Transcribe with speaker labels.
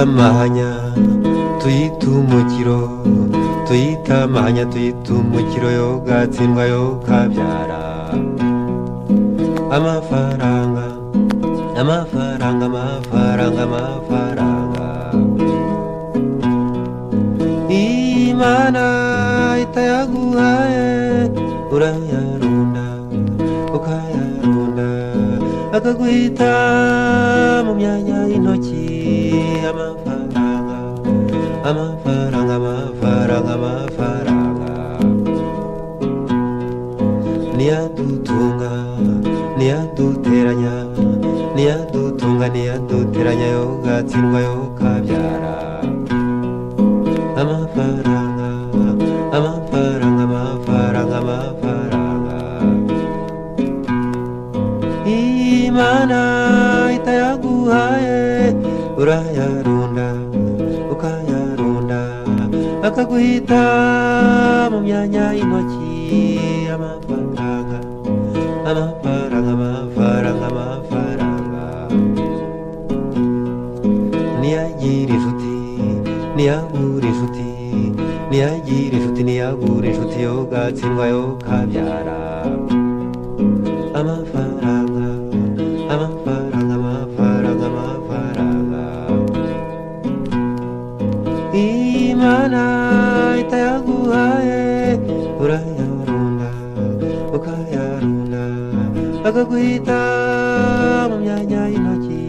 Speaker 1: amahanya tuyita umukiro, tuyita amahanya tuyita umukiro, yo gatsindwa yo kabyara amafaranga, amafaranga, amafaranga, amafaranga. Imana itayaguhaye urayarunda, ukayarunda, akaguhita mu myanya y'intoki. Amafaranga, amafaranga, amafaranga, amafaranga. Niyadutunga, niyaduteranya, niyadutunga, niyaduteranya, yo gatsindwa yo kabyara amafaranga, amafaranga, amafaranga, amafaranga. Imana itayaguhaye urayarunda, ukayarunda, akaguhita mu myanya y'intoki. Amafaranga, amafaranga, amafaranga, amafaranga. Niyagira inshuti, niyagura inshuti, niyagira inshuti, niyagura inshuti, yo gatsindwa yo kabyara amafaranga, amafaranga, amafaranga, amafaranga. Imana itayaguhaye urayarunda, ukayarunda, akaguhita mu myanya y'intoki.